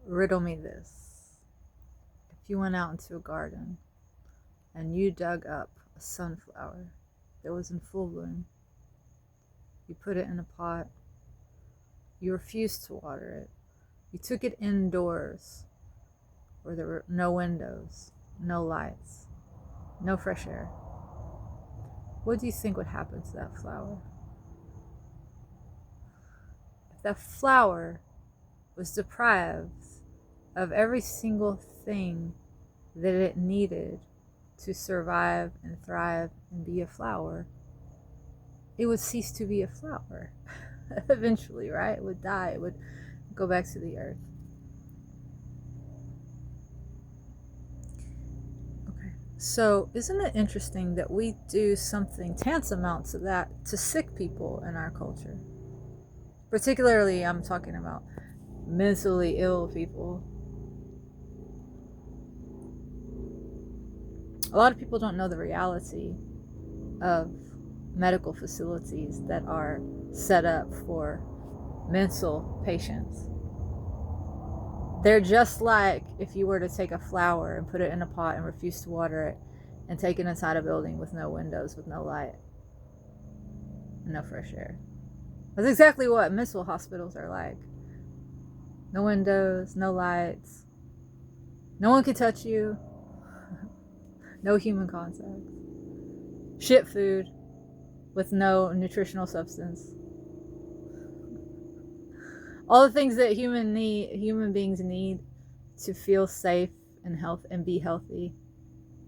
Riddle me this. If you went out into a garden and you dug up a sunflower that was in full bloom, you put it in a pot, you refused to water it, you took it indoors where there were no windows, no lights, no fresh air, what do you think would happen to that flower? If that flower was deprived of every single thing that it needed to survive and thrive and be a flower, it would cease to be a flower. Eventually, right? It would die. It would go back to the earth. Okay. So, isn't it interesting that we do something tantamount to that to sick people in our culture? Particularly, I'm talking about mentally ill people. A lot of people don't know the reality of medical facilities that are set up for mental patients. They're just like if you were to take a flower and put it in a pot and refuse to water it and take it inside a building with no windows, with no light, no fresh air. That's exactly what mental hospitals are like. No windows, no lights, no one can touch you, no human contact, shit food with no nutritional substance. All the things that human beings need to feel safe and health and be healthy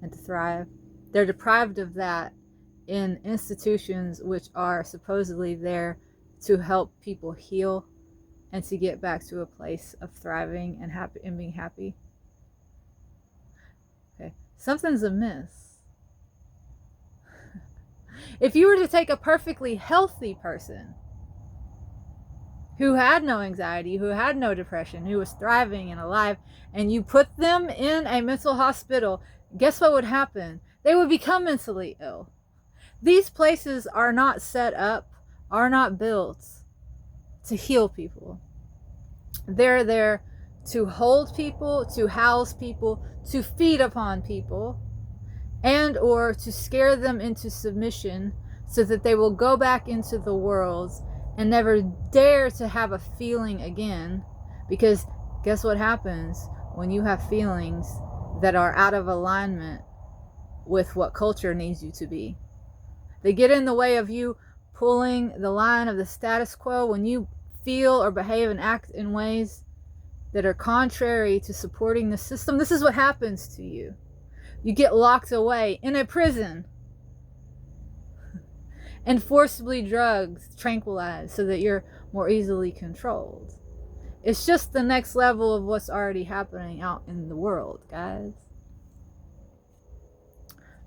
and to thrive, they're deprived of that in institutions which are supposedly there to help people heal and to get back to a place of thriving and happy and being happy. Okay, something's amiss. If you were to take a perfectly healthy person who had no anxiety, who had no depression, who was thriving and alive, and you put them in a mental hospital, guess what would happen? They would become mentally ill. These places are not set up, are not built to heal people. They're there to hold people, to house people, to feed upon people, and or to scare them into submission so that they will go back into the world and never dare to have a feeling again. Because guess what happens when you have feelings that are out of alignment with what culture needs you to be? They get in the way of you pulling the line of the status quo. When you feel or behave and act in ways that are contrary to supporting the system, this is what happens to you. You get locked away in a prison and forcibly drugged, tranquilized, so that you're more easily controlled. It's just the next level of what's already happening out in the world, guys.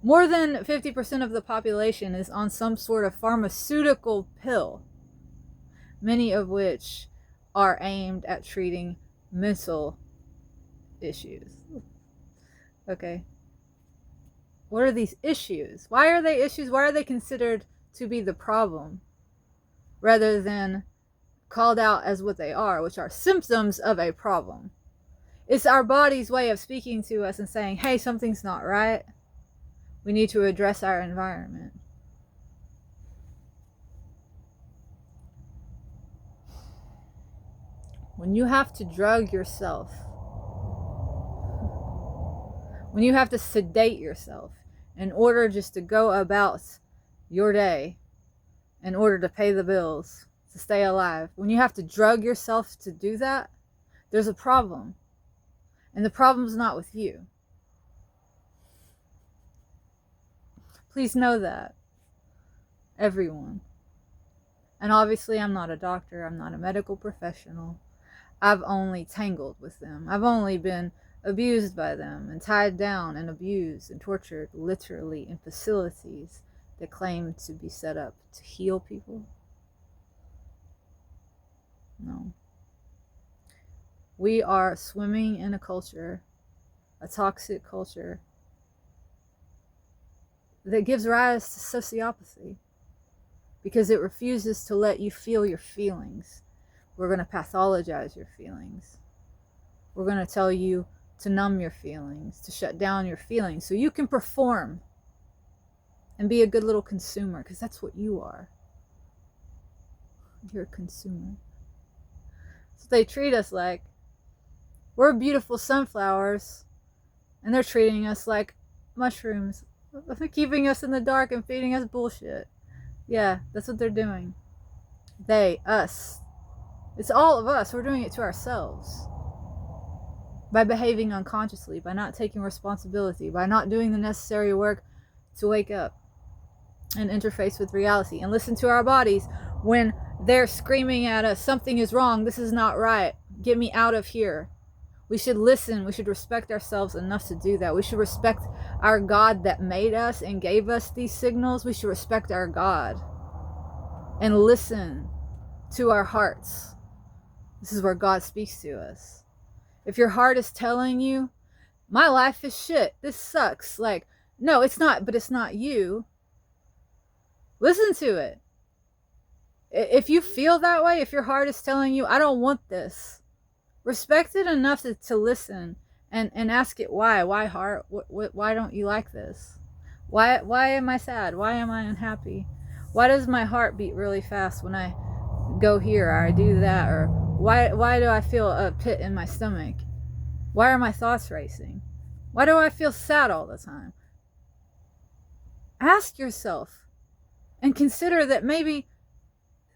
More than 50% of the population is on some sort of pharmaceutical pill, many of which are aimed at treating mental issues. Okay. What are these issues? Why are they issues? Why are they considered to be the problem rather than called out as what they are, which are symptoms of a problem? It's our body's way of speaking to us and saying, hey, something's not right. We need to address our environment. When you have to drug yourself, when you have to sedate yourself in order just to go about your day, in order to pay the bills, to stay alive, when you have to drug yourself to do that, there's a problem. And the problem's not with you. Please know that. Everyone. And obviously I'm not a doctor, I'm not a medical professional. I've only tangled with them. I've only been abused by them and tied down and abused and tortured literally in facilities that claim to be set up to heal people. No. We are swimming in a culture, a toxic culture, that gives rise to sociopathy because it refuses to let you feel your feelings. We're going to pathologize your feelings. We're going to tell you to numb your feelings, to shut down your feelings so you can perform and be a good little consumer, because that's what you are. You're a consumer. So they treat us like we're beautiful sunflowers, and they're treating us like mushrooms. They're keeping us in the dark and feeding us bullshit. Yeah, that's what they're doing. They, us. It's all of us. We're doing it to ourselves. By behaving unconsciously, by not taking responsibility, by not doing the necessary work to wake up and interface with reality and listen to our bodies when they're screaming at us, something is wrong, this is not right, get me out of here. We should listen. We should respect ourselves enough to do that. We should respect our God that made us and gave us these signals. We should respect our God and listen to our hearts. This is where God speaks to us. If your heart is telling you, my life is shit, this sucks, like, no, it's not, but it's not you. Listen to it. If you feel that way, if your heart is telling you, I don't want this, respect it enough to listen and ask it why. Why, heart? Why don't you like this? Why am I sad? Why am I unhappy? Why does my heart beat really fast when I go here or I do that? Or why do I feel a pit in my stomach? Why are my thoughts racing? Why do I feel sad all the time? Ask yourself and consider that maybe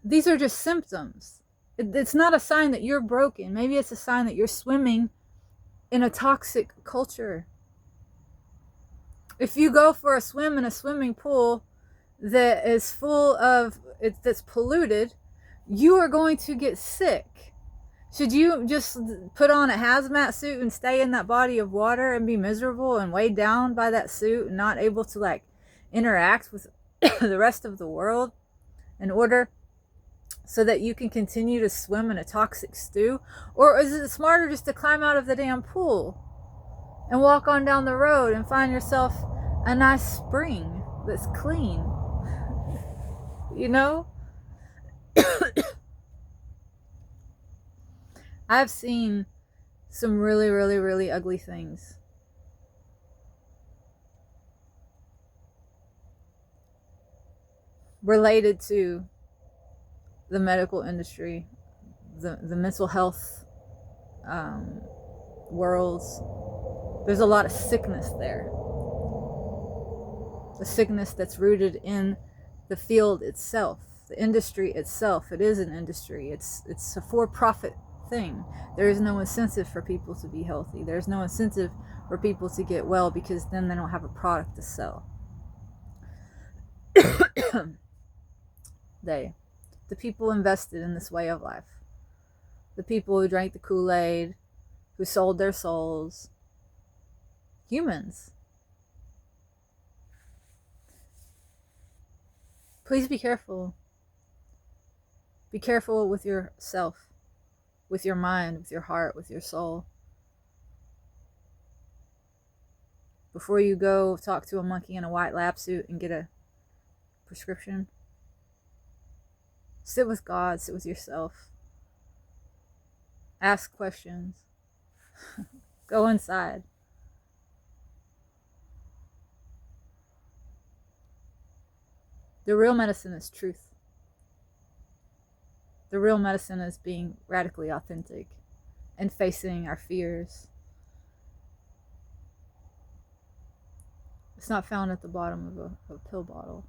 these are just symptoms. It's not a sign that you're broken. Maybe it's a sign that you're swimming in a toxic culture. If you go for a swim in a swimming pool that is full of, that's polluted, you are going to get sick. Should you just put on a hazmat suit and stay in that body of water and be miserable and weighed down by that suit and not able to like interact with the rest of the world in order so that you can continue to swim in a toxic stew? Or is it smarter just to climb out of the damn pool and walk on down the road and find yourself a nice spring that's clean? You know? I've seen some really, really, really ugly things. Related to the medical industry, the mental health worlds. There's a lot of sickness there. The sickness that's rooted in the field itself, the industry itself. It is an industry. It's a for-profit thing. There is no incentive for people to be healthy. There's no incentive for people to get well, because then they don't have a product to sell. The people invested in this way of life, the people who drank the Kool-Aid, who sold their souls, humans. Please be careful. Be careful with yourself, with your mind, with your heart, with your soul. Before you go talk to a monkey in a white lab suit and get a prescription, sit with God, sit with yourself. Ask questions. Go inside. The real medicine is truth. The real medicine is being radically authentic and facing our fears. It's not found at the bottom of a pill bottle.